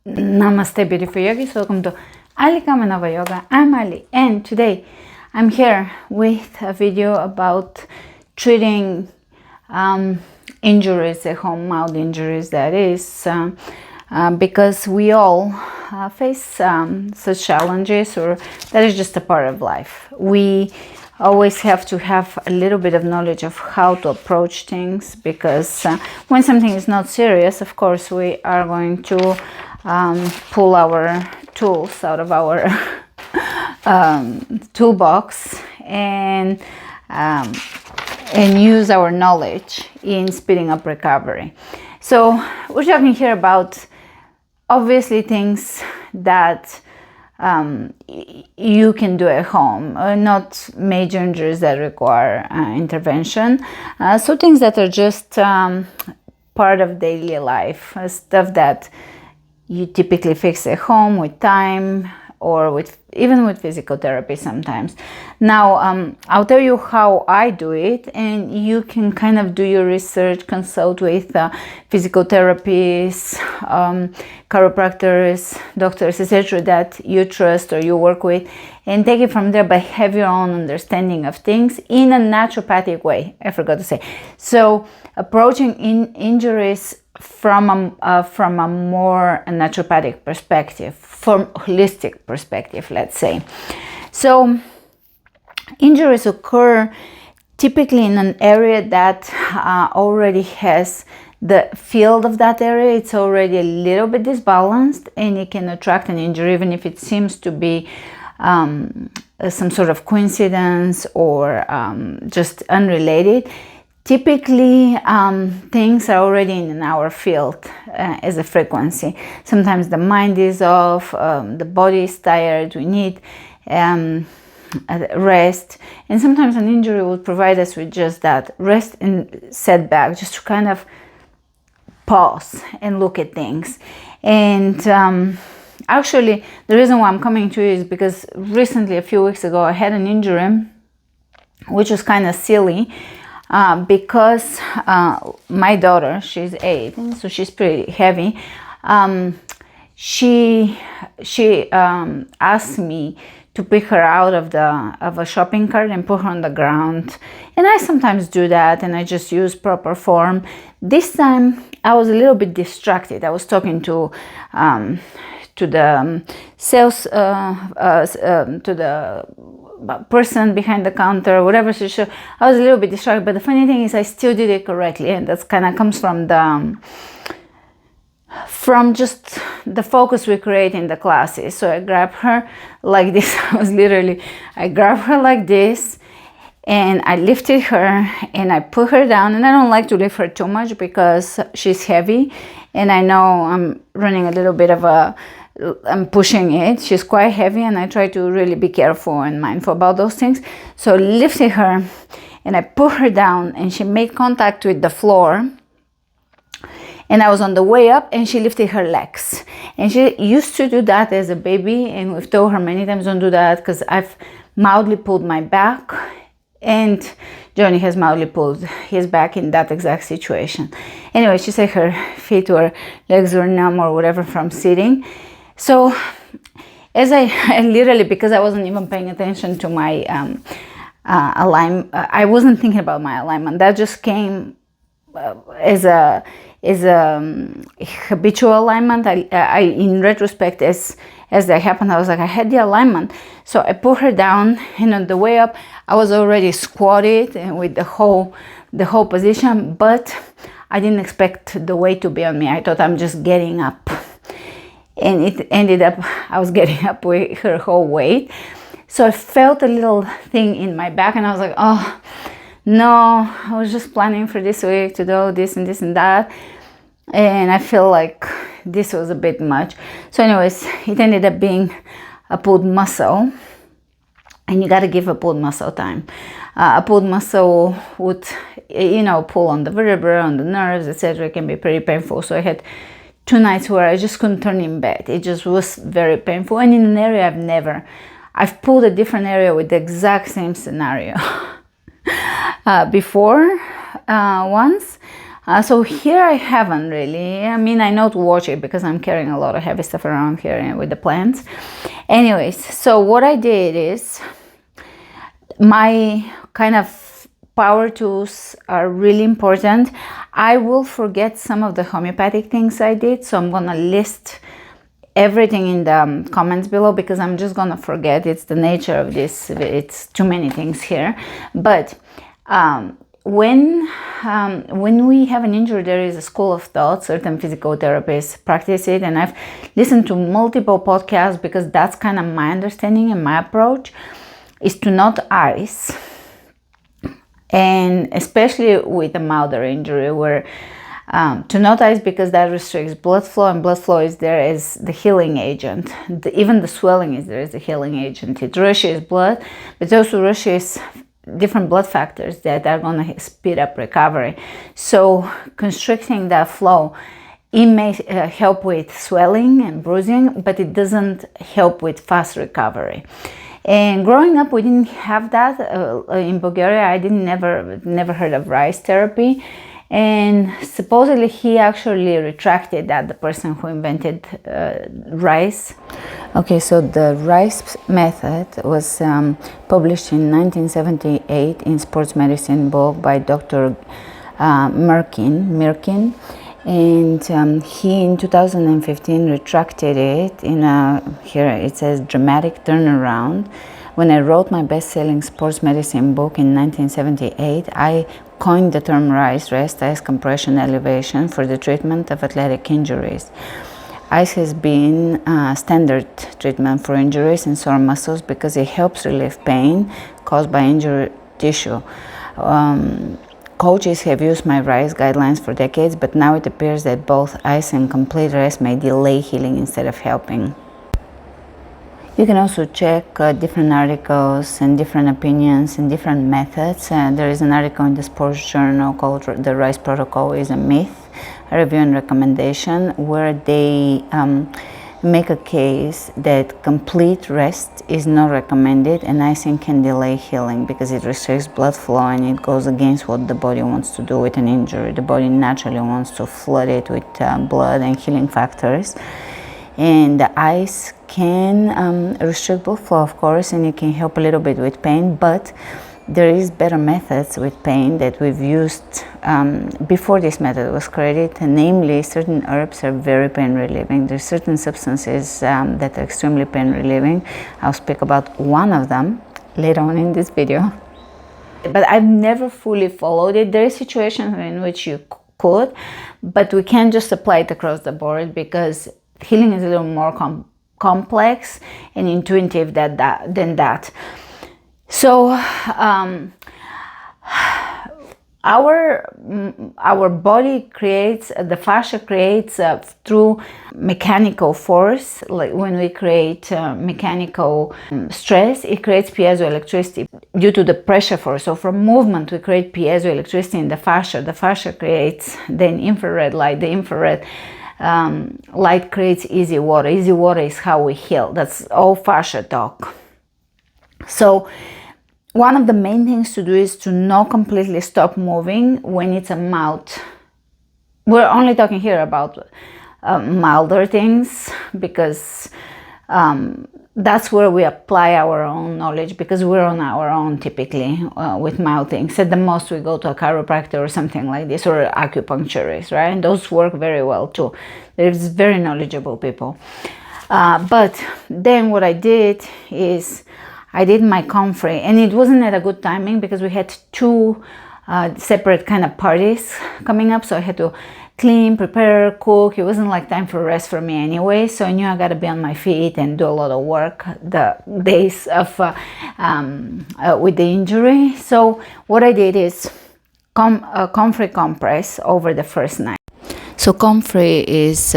Namaste, beautiful yogis. Welcome to Ali Kamanava Yoga. I'm Ali, and today I'm here with a video about treating injuries at home, mild injuries, that is, because we all face such challenges, or that is just a part of life. We always have to have a little bit of knowledge of how to approach things, because when something is not serious, of course, we are going to pull our tools out of our toolbox and use our knowledge in speeding up recovery. So we're talking here about obviously things that you can do at home, not major injuries that require intervention. So things that are just part of daily life, stuff that you typically fix at home with time, or even with physical therapy sometimes. Now, I'll tell you how I do it, and you can kind of do your research, consult with physical therapists, chiropractors, doctors, etc. that you trust or you work with, and take it from there, but have your own understanding of things in a naturopathic way. I forgot to say. So approaching injuries from a more naturopathic perspective, from holistic perspective, let's say. So injuries occur typically in an area that already has the field of that area. It's already a little bit disbalanced, and it can attract an injury, even if it seems to be some sort of coincidence or just unrelated. Typically, things are already in our field as a frequency. Sometimes the mind is off, the body is tired, we need rest, and sometimes an injury will provide us with just that rest and setback, just to kind of pause and look at things. And actually, the reason why I'm coming to you is because recently, a few weeks ago, I had an injury, which was kind of silly. Because my daughter, she's 8, so she's pretty heavy. She asked me to pick her out of a shopping cart and put her on the ground, and I sometimes do that, and I just use proper form. This time I was a little bit distracted. I was talking to the sales to the person behind the counter, whatever. So I was a little bit distracted, but the funny thing is I still did it correctly, and that's kind of comes from just the focus we create in the classes. So I grabbed her like this. I grabbed her like this, and I lifted her and I put her down. And I don't like to lift her too much because she's heavy, and I know I'm running a little bit of I'm pushing it. She's quite heavy, and I try to really be careful and mindful about those things. So I lifted her and I put her down, and she made contact with the floor, and I was on the way up, and she lifted her legs. And she used to do that as a baby, and we've told her many times, don't do that, because I've mildly pulled my back, and Johnny has mildly pulled his back in that exact situation. Anyway, she said her feet or legs were numb or whatever from sitting. So as I literally, because I wasn't even paying attention to my alignment, I wasn't thinking about my alignment. That just came as a habitual alignment. I in retrospect, as that happened, I was like, I had the alignment. So I put her down, and on the way up, I was already squatted and with the whole position, but I didn't expect the weight to be on me. I thought I'm just getting up. And it ended up, I was getting up with her whole weight. So I felt a little thing in my back, and I was like, oh, no, I was just planning for this week to do this and this and that. And I feel like this was a bit much. So anyways, it ended up being a pulled muscle. And you got to give a pulled muscle time. A pulled muscle would, pull on the vertebra, on the nerves, etc. It can be pretty painful. So I had 2 nights where I just couldn't turn in bed. It just was very painful, and in an area I've pulled a different area with the exact same scenario before once, So here I haven't really. I mean, I know to watch it because I'm carrying a lot of heavy stuff around here with the plants. Anyways, so what I did is, my kind of power tools are really important. I will forget some of the homeopathic things I did, so I'm gonna list everything in the comments below because I'm just gonna forget. It's the nature of this, it's too many things here. But when we have an injury, there is a school of thought, certain physical therapists practice it, and I've listened to multiple podcasts because that's kind of my understanding and my approach, is to not ice. And especially with a milder injury, where to not ice, because that restricts blood flow, and blood flow is there as the healing agent. Even the swelling is there as the healing agent. It rushes blood, but it also rushes different blood factors that are going to speed up recovery. So constricting that flow, it may help with swelling and bruising, but it doesn't help with fast recovery. And growing up, we didn't have that in Bulgaria. I never heard of rice therapy, and supposedly he actually retracted that, the person who invented rice. Okay, so the rice method was published in 1978 in Sports Medicine book by Dr. Mirkin. And he in 2015 retracted it in here it says dramatic turnaround. When I wrote my best-selling sports medicine book in 1978, I coined the term RICE, rest, ice, compression, elevation, for the treatment of athletic injuries. Ice has been standard treatment for injuries and sore muscles because it helps relieve pain caused by injured tissue. Coaches have used my RICE guidelines for decades, but now it appears that both ice and complete rest may delay healing instead of helping. You can also check different articles and different opinions and different methods. There is an article in the sports journal called The Rice Protocol is a Myth, a review and recommendation, where they make a case that complete rest is not recommended, and icing can delay healing because it restricts blood flow and it goes against what the body wants to do with an injury. The body naturally wants to flood it with blood and healing factors, and the ice can restrict blood flow, of course, and it can help a little bit with pain, but there is better methods with pain that we've used before this method was created, and namely certain herbs are very pain relieving. There's certain substances that are extremely pain relieving. I'll speak about one of them later on in this video, but I've never fully followed it. There are situations in which you could, but we can't just apply it across the board because healing is a little more complex and intuitive than that. So our body creates, the fascia creates through mechanical force. Like when we create mechanical stress, it creates piezoelectricity due to the pressure force. So from movement, we create piezoelectricity in the fascia. The fascia creates then infrared light. The infrared light creates easy water. Easy water is how we heal. That's all fascia talk. So one of the main things to do is to not completely stop moving when it's a mild. We're only talking here about milder things because that's where we apply our own knowledge, because we're on our own typically with mild things. At the most, we go to a chiropractor or something like this, or acupuncturist, right? And those work very well too. There's very knowledgeable people. But then what I did is I did my Comfrey, and it wasn't at a good timing because we had two separate kind of parties coming up, so I had to clean, prepare, cook. It wasn't like time for rest for me anyway, so I knew I got to be on my feet and do a lot of work the days of with the injury. So what I did is Comfrey compress over the first night. So Comfrey is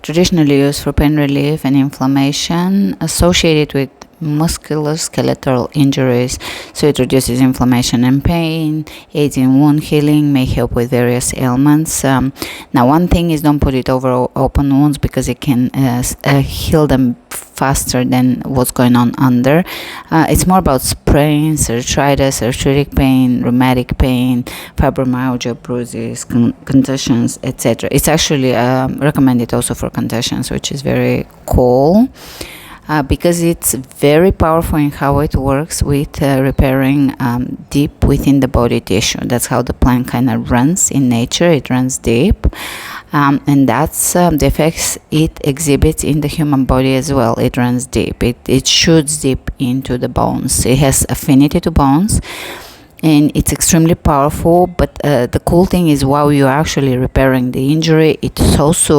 traditionally used for pain relief and inflammation associated with musculoskeletal injuries. So it reduces inflammation and pain, aids in wound healing, may help with various ailments. Now one thing is, don't put it over open wounds because it can heal them faster than what's going on under. It's more about sprains, arthritis, arthritic pain, rheumatic pain, fibromyalgia, bruises, contusions, etc. It's actually recommended also for contusions, which is very cool. Because it's very powerful in how it works with repairing deep within the body tissue. That's how the plant kind of runs in nature. It runs deep, and that's the effects it exhibits in the human body as well. It runs deep. It shoots deep into the bones. It has affinity to bones, and it's extremely powerful. But the cool thing is, while you're actually repairing the injury, it's also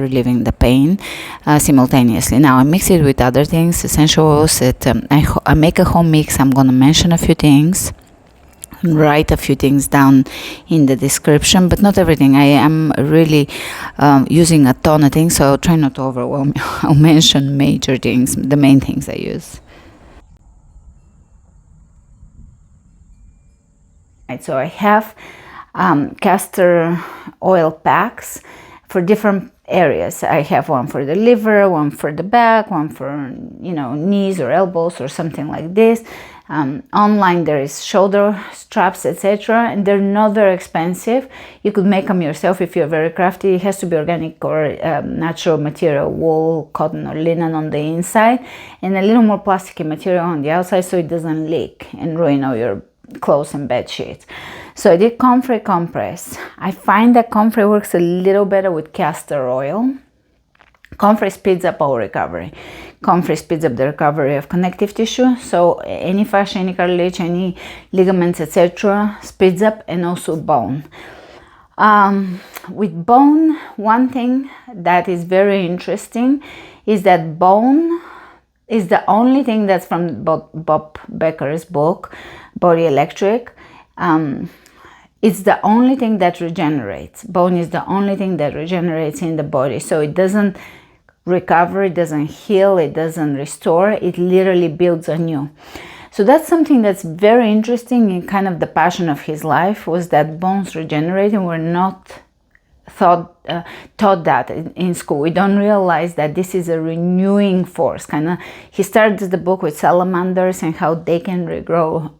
relieving the pain simultaneously. Now I mix it with other things, essential oils that I make a home mix. I'm going to mention a few things, write a few things down in the description, but not everything. I am really using a ton of things, so I'll try not to overwhelm you. I'll mention major things, the main things I use. So I have castor oil packs for different areas. I have one for the liver, one for the back, one for knees or elbows or something like this. Online there is shoulder straps, etc., and they're not very expensive. You could make them yourself if you're very crafty. It has to be organic or natural material, wool, cotton or linen on the inside, and a little more plasticky material on the outside so it doesn't leak and ruin all your clothes and bed sheets. So I did Comfrey compress. I find that Comfrey works a little better with castor oil. Comfrey speeds up our recovery. Comfrey speeds up the recovery of connective tissue. So any fascia, any cartilage, any ligaments, etc. speeds up, and also bone. With bone, one thing that is very interesting is that bone is the only thing that's from Bob Becker's book, Body Electric. It's the only thing that regenerates. Bone is the only thing that regenerates in the body. So it doesn't recover, it doesn't heal, it doesn't restore, it literally builds anew. So that's something that's very interesting, and kind of the passion of his life was that bones regenerate, and we're not taught that in school. We don't realize that this is a renewing force. He starts the book with salamanders and how they can regrow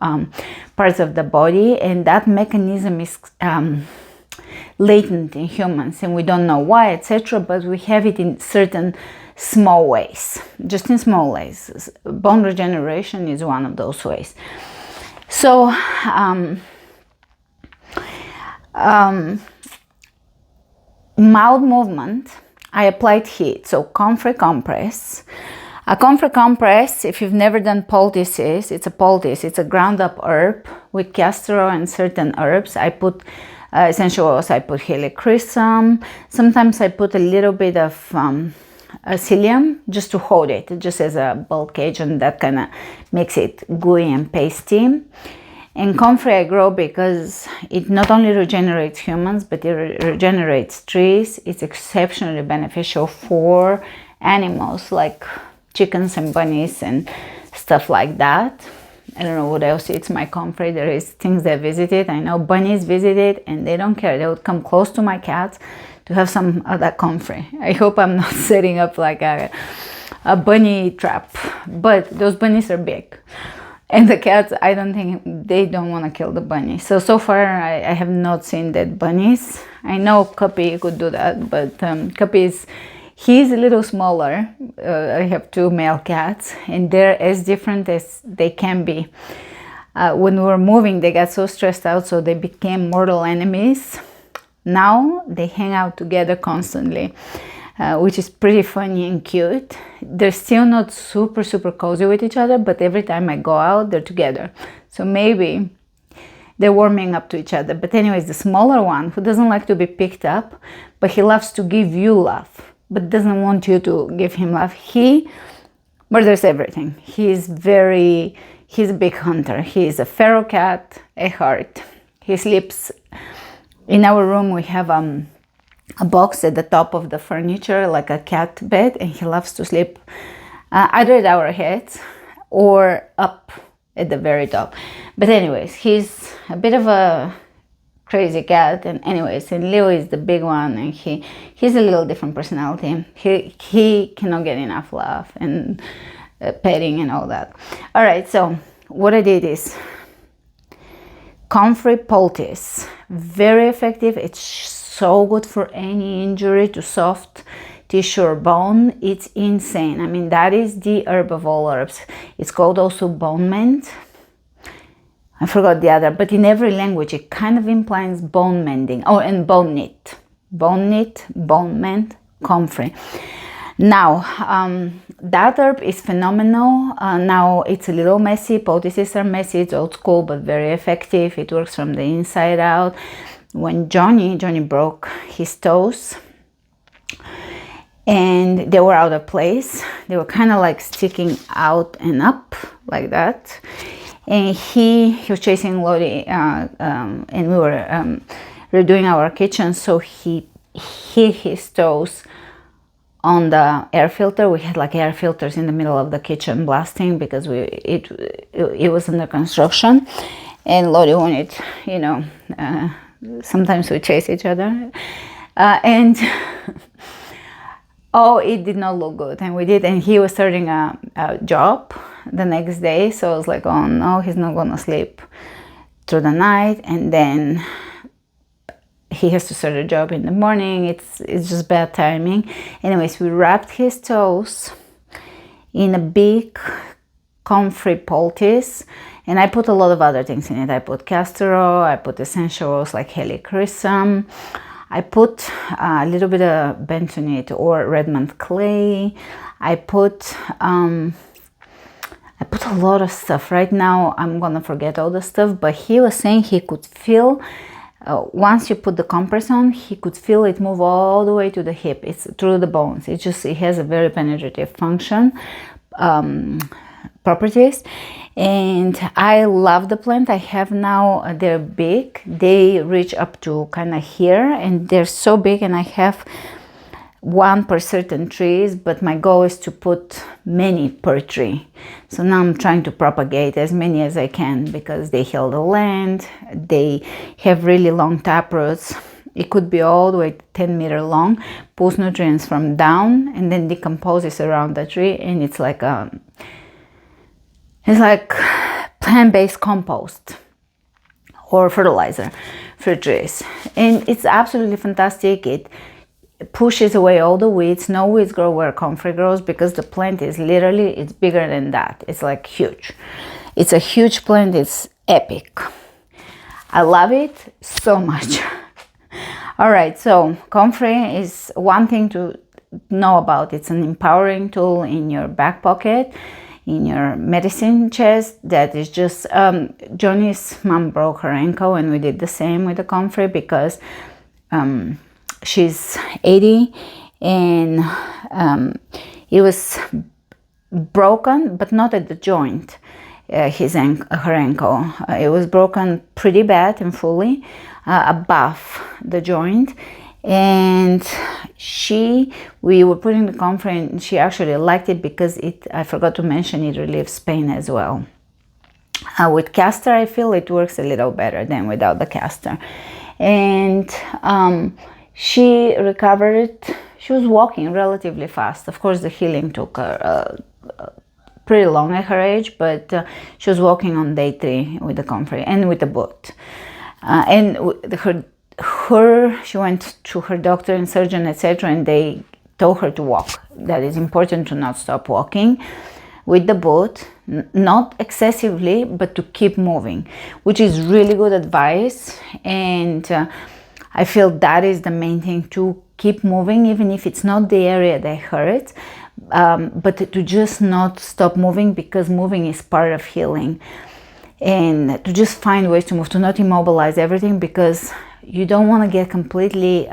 parts of the body, and that mechanism is latent in humans, and we don't know why, etc., but we have it in certain small ways, just in small ways. Bone regeneration is one of those ways. So mild movement, I applied heat. So Comfrey compress. A Comfrey compress, if you've never done poultices, it's a poultice. It's a ground up herb with castor oil and certain herbs. I put essential oils. I put helichrysum. Sometimes I put a little bit of psyllium just to hold it, just as a bulk agent that kind of makes it gooey and pasty. And Comfrey I grow because it not only regenerates humans, but it regenerates trees. It's exceptionally beneficial for animals like chickens and bunnies and stuff like that. I don't know what else eats my Comfrey. There is things that visit it. I know bunnies visit it and they don't care. They would come close to my cats to have some of that Comfrey. I hope I'm not setting up like a bunny trap, but those bunnies are big. And the cats, I don't think, they don't want to kill the bunny. So far, I have not seen dead bunnies. I know Cuppy could do that, but he's a little smaller. I have 2 male cats, and they're as different as they can be. When we were moving, they got so stressed out, so they became mortal enemies. Now, they hang out together constantly, which is pretty funny and cute. They're still not super cozy with each other, but every time I go out, they're together. So maybe they're warming up to each other. But anyways, the smaller one, who doesn't like to be picked up, but he loves to give you love, but doesn't want you to give him love. He murders everything. He's a big hunter. He is a feral cat, a heart. He sleeps in our room. We have a box at the top of the furniture, like a cat bed, and he loves to sleep either at our heads or up at the very top. But anyways, he's a bit of a crazy cat. And anyways, and Leo is the big one, and he's a little different personality. He cannot get enough love and petting and all that. All right, so what I did is Comfrey poultice, very effective. It's so good for any injury to soft tissue or bone. It's insane. I mean, that is the herb of all herbs. It's called also bone mend. I forgot the other, but in every language it kind of implies bone mending. Oh, and bone knit, bone mend, Comfrey. Now, that herb is phenomenal. Now it's a little messy. Poultices are messy. It's old school, but very effective. It works from the inside out. When Johnny broke his toes, and they were out of place. They were kind of like sticking out and up like that. And he was chasing Lottie, and we were redoing our kitchen, so he hit his toes on the air filter. We had like air filters in the middle of the kitchen blasting because it was under construction, and Lottie wanted, you know, sometimes we chase each other, and oh, it did not look good. And we did, and he was starting a job the next day, so I was like, oh no, he's not gonna sleep through the night, and then he has to start a job in the morning. It's just bad timing. Anyways, we wrapped his toes in a big Comfrey poultice, and I put a lot of other things in it. I put castor oil, I put essential oils like helichrysum, I put a little bit of bentonite or Redmond clay. I put a lot of stuff. Right now I'm gonna forget all the stuff, but he was saying he could feel, once you put the compress on, he could feel it move all the way to the hip. It's through the bones. It has a very penetrative function, properties. And I love the plant I have now. They're big. They reach up to kind of here, and they're so big, and I have one per certain trees, but my goal is to put many per tree. So now I'm trying to propagate as many as I can because they heal the land. They have really long taproots. It could be all the way 10-meter long, pulls nutrients from down and then decomposes around the tree, and it's like plant-based compost or fertilizer for trees, and it's absolutely fantastic. It pushes away all the weeds. No weeds grow where Comfrey grows because the plant is literally, it's bigger than that. It's like huge. It's a huge plant. It's epic. I love it so much. All right, so Comfrey is one thing to know about. It's an empowering tool in your back pocket, in your medicine chest. That is just, Johnny's mom broke her ankle, and we did the same with the Comfrey because she's 80, and it was broken, but not at the joint. Her ankle, it was broken pretty bad and fully above the joint, and we were putting the Comfrey, and she actually liked it because I forgot to mention, it relieves pain as well. With castor, I feel it works a little better than without the castor. And she recovered. She was walking relatively fast. Of course, the healing took her pretty long at her age, but she was walking on day 3 with the Comfrey and with the boot. And she went to her doctor and surgeon, etc., and they told her to walk. That is important, to not stop walking with the boot, not excessively, but to keep moving, which is really good advice. And I feel that is the main thing, to keep moving, even if it's not the area that hurts, but to just not stop moving, because moving is part of healing. And to just find ways to move, to not immobilize everything, because you don't want to get completely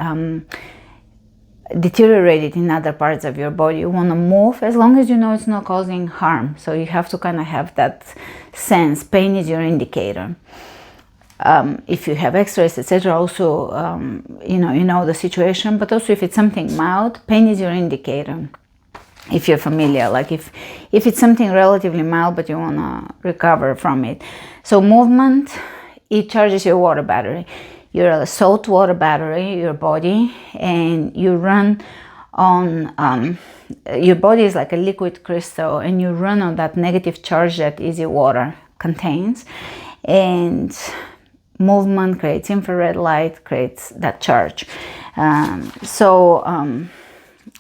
deteriorated in other parts of your body. You want to move as long as you know it's not causing harm. So you have to kind of have that sense. Pain is your indicator. If you have x-rays, etc., also you know the situation. But also if it's something mild, pain is your indicator. If you're familiar, like if it's something relatively mild but you want to recover from it. So movement, it charges your water battery. you're a salt water battery, your body, and you run on, your body is like a liquid crystal, and you run on that negative charge that easy water contains, and movement creates infrared light, creates that charge.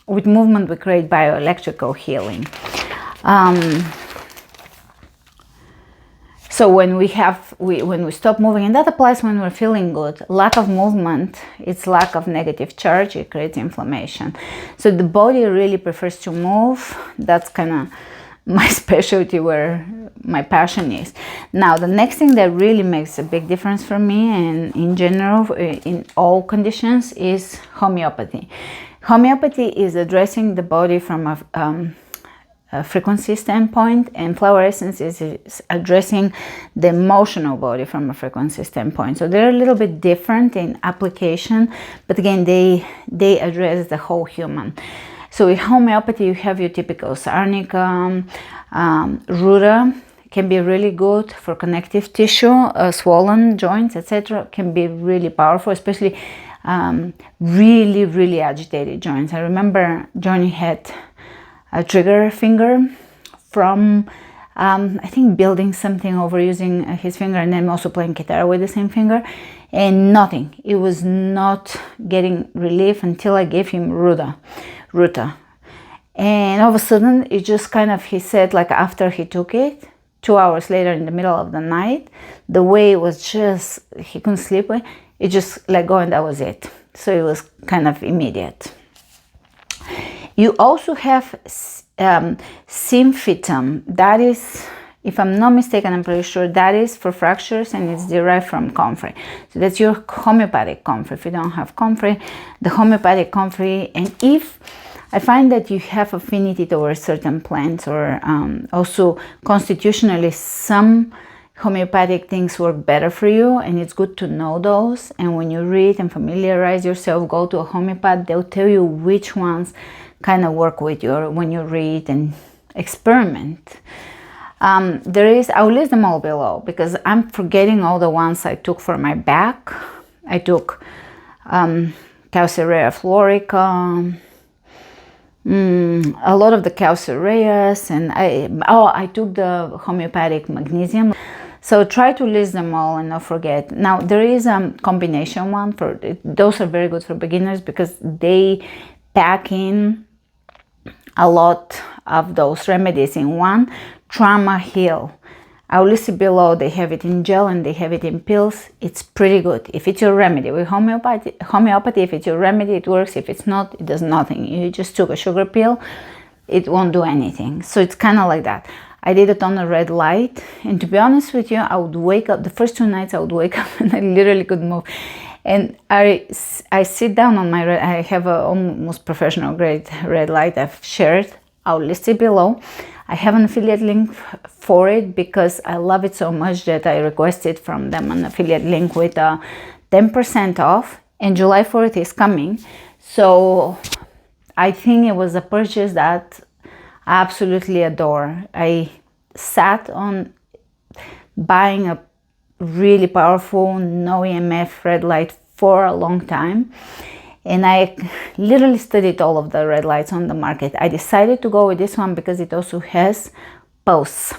With movement we create bioelectrical healing. So when we stop moving, and that applies when we're feeling good, lack of movement, it's lack of negative charge, it creates inflammation. So the body really prefers to move. That's kind of my specialty, where my passion is. Now, the next thing that really makes a big difference for me, and in general, in all conditions, is homeopathy. Homeopathy is addressing the body from a frequency standpoint, and flower essence is addressing the emotional body from a frequency standpoint. So they're a little bit different in application, but again, they address the whole human. So with homeopathy, you have your typical arnica, ruta can be really good for connective tissue, swollen joints, etc. Can be really powerful, especially really agitated joints. I remember Johnny had a trigger finger from I think building something, overusing his finger, and then also playing guitar with the same finger, and nothing. It was not getting relief until I gave him ruta. And all of a sudden, it just kind of, he said, like after he took it, 2 hours later in the middle of the night, the way it was just, he couldn't sleep, it just let go, and that was it. So it was kind of immediate. You also have symphytum. That is, if I'm not mistaken, I'm pretty sure that is for fractures, and it's derived from Comfrey. So that's your homeopathic Comfrey. If you don't have Comfrey, the homeopathic Comfrey. And if I find that you have affinity towards certain plants, or also constitutionally, some homeopathic things work better for you, and it's good to know those. And when you read and familiarize yourself, go to a homeopath, they'll tell you which ones kind of work with you, when you read and experiment. I'll list them all below, because I'm forgetting all the ones I took for my back. I took Calcarea florica, a lot of the Calcareas, and I took the homeopathic magnesium. So try to list them all and not forget. Now there is a combination one for those, are very good for beginners, because they pack in a lot of those remedies in one. Trauma Heal, I'll list it below. They have it in gel and they have it in pills. It's pretty good. If it's your remedy, with homeopathy, if it's your remedy, it works. If it's not, it does nothing. You just took a sugar pill, it won't do anything. So it's kind of like that. I did it on a red light, and to be honest with you, I would wake up, the first 2 nights I would wake up and I literally couldn't move. And I sit down on my red, I have a almost professional grade red light I've shared. I'll list it below. I have an affiliate link for it, because I love it so much that I requested from them an affiliate link with 10% off, and July 4th is coming. So I think it was a purchase that I absolutely adore. I sat on buying a really powerful no EMF red light for a long time, and I literally studied all of the red lights on the market. I decided to go with this one because it also has pulse,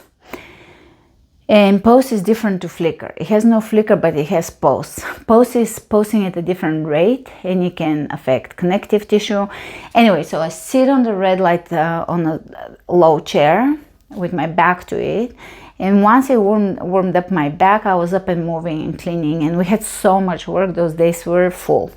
and pulse is different to flicker. It has no flicker, but it has pulse. Pulse is pulsing at a different rate, and it can affect connective tissue. Anyway, so I sit on the red light on a low chair with my back to it. And once it warmed up my back, I was up and moving and cleaning. And we had so much work. Those days were full.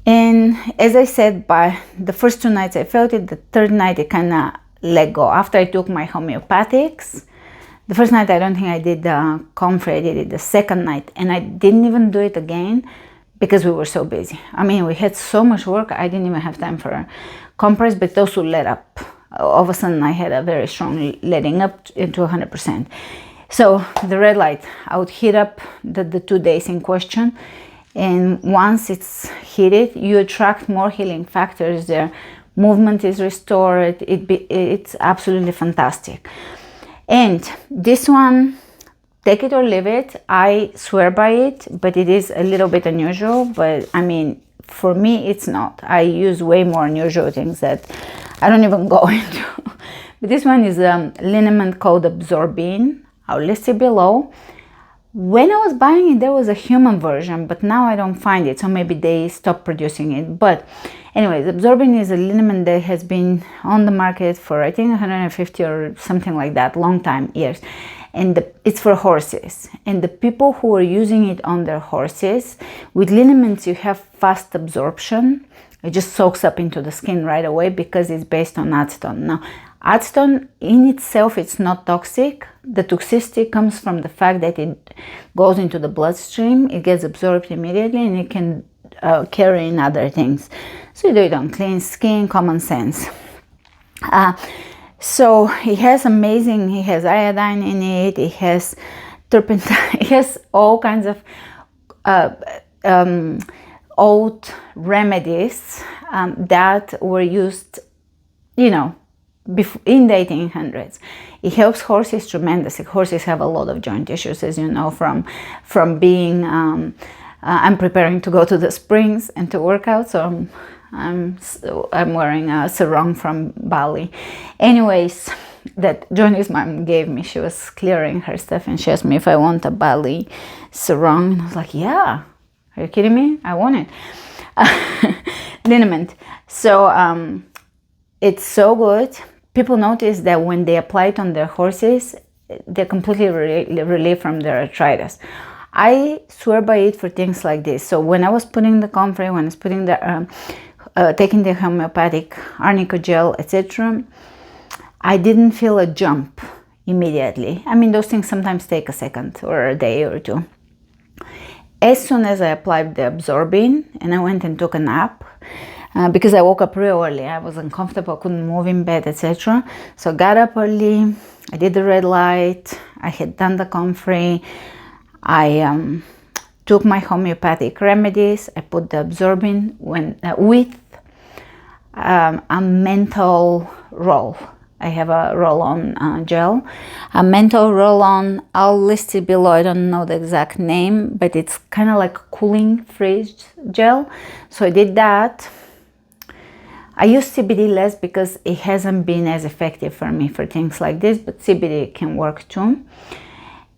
And as I said, by the first 2 nights I felt it. The third night it kind of let go. After I took my homeopathics, the first night I don't think I did the Comfrey. I did it the second night. And I didn't even do it again because we were so busy. I mean, we had so much work. I didn't even have time for compress, but those who let up. All of a sudden I had a very strong letting up into 100%. So the red light, I would heat up the 2 days in question, and once it's heated, you attract more healing factors there. Movement is restored. It's absolutely fantastic. And this one, take it or leave it. I swear by it, but it is a little bit unusual. But I mean, for me, it's not. I use way more unusual things that I don't even go into. But this one is a liniment called Absorbine. I'll list it below. When I was buying it, there was a human version, but now I don't find it. So maybe they stopped producing it. But anyways, Absorbine is a liniment that has been on the market for, I think, 150 or something like that, long time, years. And it's for horses. And the people who are using it on their horses, with liniments, you have fast absorption. It just soaks up into the skin right away because it's based on acetone. Now, acetone in itself, it's not toxic. The toxicity comes from the fact that it goes into the bloodstream, it gets absorbed immediately, and it can carry in other things. So you do it on clean skin, common sense. So it has amazing, it has iodine in it, it has turpentine, it has all kinds of old remedies that were used, you know, in the 1800s. It helps horses tremendously. Horses have a lot of joint issues, as you know, from being, I'm preparing to go to the springs and to work out, so I'm wearing a sarong from Bali. Anyways, that Johnny's mom gave me, she was clearing her stuff and she asked me if I want a Bali sarong, and I was like, yeah, are you kidding me? I want it. Liniment. So it's so good. People notice that when they apply it on their horses, they're completely relieved from their arthritis. I swear by it for things like this. So when I was putting the Comfrey, when I was putting the taking the homeopathic arnica gel, etc., I didn't feel a jump immediately. I mean, those things sometimes take a second or a day or two. As soon as I applied the Absorbine and I went and took a nap, because I woke up real early, I was uncomfortable, couldn't move in bed, etc. So I got up early, I did the red light, I had done the Comfrey, I took my homeopathic remedies, I put the Absorbine with a menthol roll. I have a roll-on gel, a menthol roll-on. I'll list it below. I don't know the exact name, but it's kind of like a cooling freeze gel. So I did that. I use CBD less because it hasn't been as effective for me for things like this, but CBD can work too.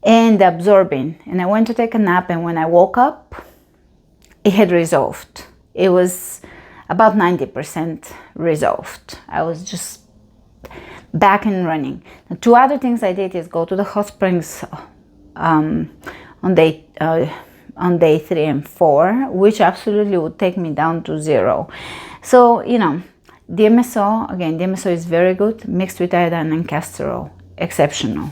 And the Absorbine. And I went to take a nap, and when I woke up, it had resolved. It was about 90% resolved. I was just back and running. The two other things I did is go to the hot springs on day 3 and 4, which absolutely would take me down to 0. So, you know, DMSO, again, DMSO is very good, mixed with iodine and castor oil, exceptional.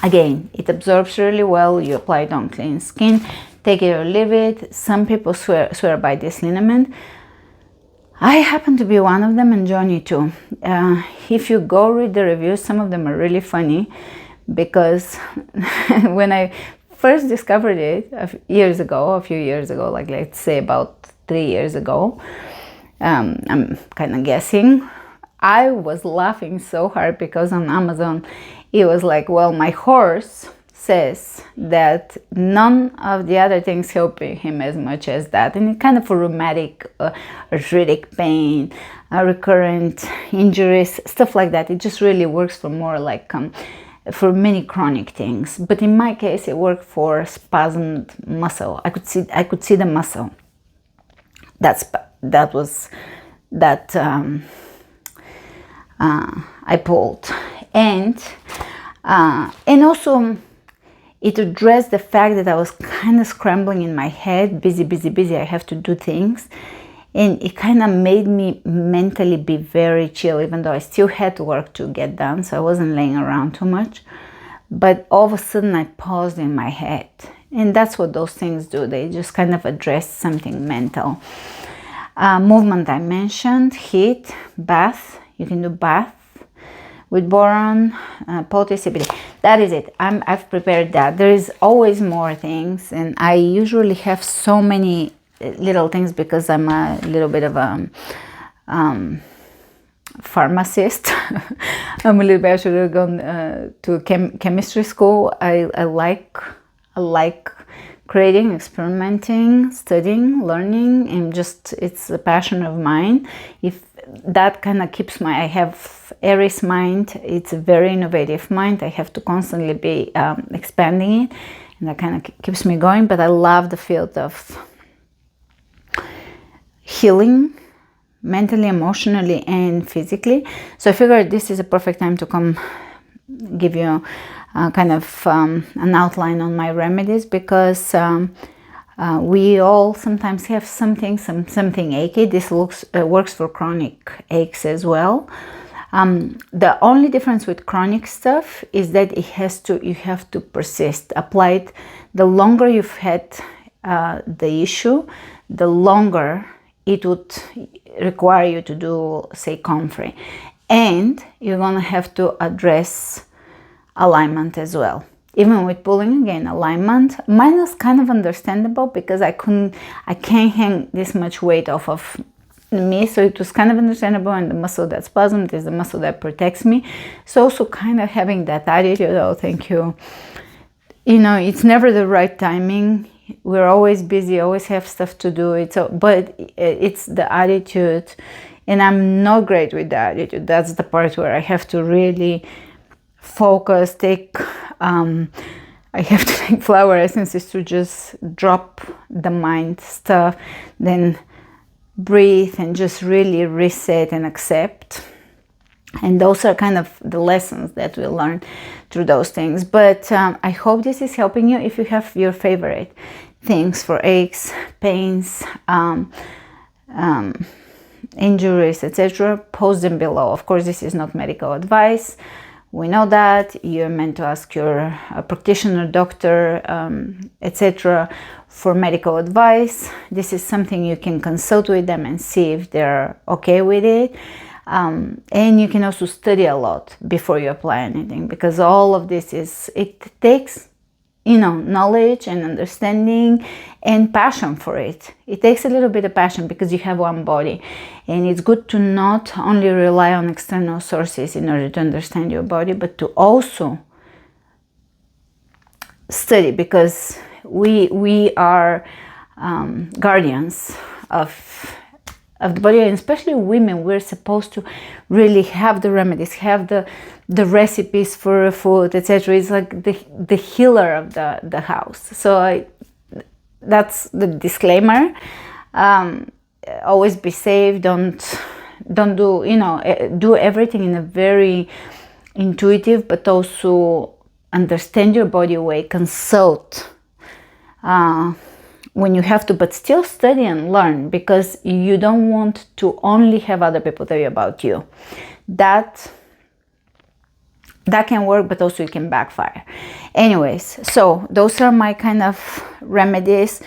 Again, it absorbs really well, you apply it on clean skin, take it or leave it. Some people swear by this liniment. I happen to be one of them, and Johnny too. If you go read the reviews, some of them are really funny, because when I first discovered it a few years ago, like let's say about 3 years ago, I'm kind of guessing, I was laughing so hard because on Amazon it was like, well, my horse says that none of the other things help him as much as that, and it kind of for rheumatic, arthritic pain, recurrent injuries, stuff like that. It just really works for more like for many chronic things. But in my case, it worked for spasmed muscle. I could see the muscle. I pulled, and also it addressed the fact that I was kind of scrambling in my head, busy. I have to do things, and it kind of made me mentally be very chill, even though I still had work to get done, so I wasn't laying around too much. But all of a sudden I paused in my head, and that's what those things do. They just kind of address something mental. Movement I mentioned, heat, bath. You can do bath with boron, poultice, CBD. That is it. I've prepared that. There is always more things, and I usually have so many little things because I'm a little bit of a pharmacist. I'm a little bit, I should have gone to chemistry school. I like creating, experimenting, studying, learning, and just, it's a passion of mine. If that kind of keeps I have Aries mind, it's a very innovative mind. I have to constantly be expanding it, and that kind of keeps me going. But I love the field of healing, mentally, emotionally, and physically. So I figured this is a perfect time to come give you kind of an outline on my remedies, because we all sometimes have something achy. This works for chronic aches as well. The only difference with chronic stuff is that you have to persist, apply it. The longer you've had the issue, the longer it would require you to do, say, Comfrey, and you're gonna have to address alignment as well. Even with pulling, again, alignment, mine was kind of understandable because I can't hang this much weight off of me, so it was kind of understandable. And the muscle that spasmed is the muscle that protects me. So also kind of having that attitude, oh, thank you. You know, it's never the right timing. We're always busy, always have stuff to do. But it's the attitude, and I'm not great with the attitude. That's the part where I have to really focus, I have to take flower essences to just drop the mind stuff, then breathe and just really reset and accept. And those are kind of the lessons that we learn through those things. But I hope this is helping you. If you have your favorite things for aches, pains, injuries, etc., post them below. Of course, this is not medical advice. We know that you're meant to ask your practitioner, doctor, etc., for medical advice. This is something you can consult with them and see if they're okay with it. And you can also study a lot before you apply anything, because all of this it takes, you know, knowledge and understanding and passion for it. It takes a little bit of passion because you have one body, and it's good to not only rely on external sources in order to understand your body, but to also study, because we are guardians of the body, and especially women. We're supposed to really have the remedies, have the recipes for food, etc. It's like the healer of the house. So that's the disclaimer. Always be safe. Don't do, you know, do everything in a very intuitive but also understand your body way. Consult when you have to, but still study and learn, because you don't want to only have other people tell you about you. That can work, but also it can backfire. Anyways, so those are my kind of remedies.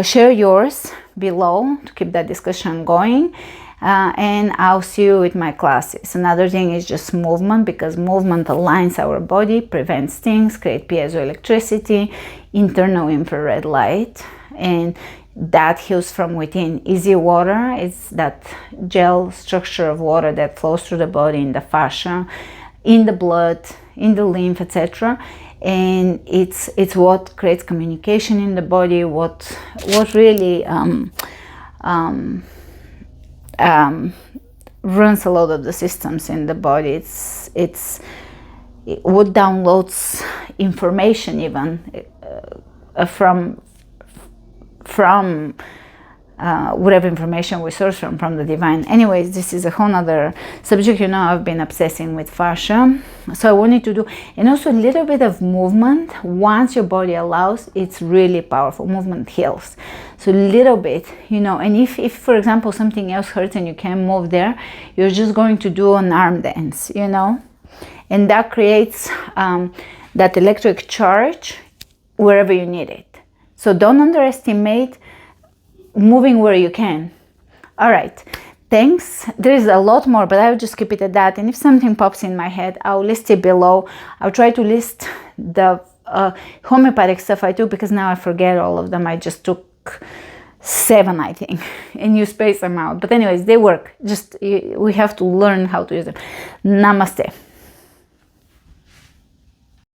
Share yours below to keep that discussion going, and I'll see you with my classes. Another thing is just movement, because movement aligns our body, prevents things, creates piezoelectricity, internal infrared light, and that heals from within. Easy water is that gel structure of water that flows through the body, in the fascia, in the blood, in the lymph, etc. And it's what creates communication in the body, what really runs a lot of the systems in the body. It's what downloads information even from whatever information we source from the divine. Anyways, this is a whole nother subject. You know, I've been obsessing with fascia, so I wanted to do, and also a little bit of movement. Once your body allows, it's really powerful. Movement heals. So a little bit, you know, and if for example something else hurts and you can't move there, you're just going to do an arm dance, you know, and that creates that electric charge wherever you need it. So don't underestimate moving where you can. All right, thanks. There is a lot more, but I'll just keep it at that. And if something pops in my head, I'll list it below. I'll try to list the homeopathic stuff I took, because now I forget all of them. I just took 7, I think, and you space them out. But anyways, they work. Just we have to learn how to use them. Namaste.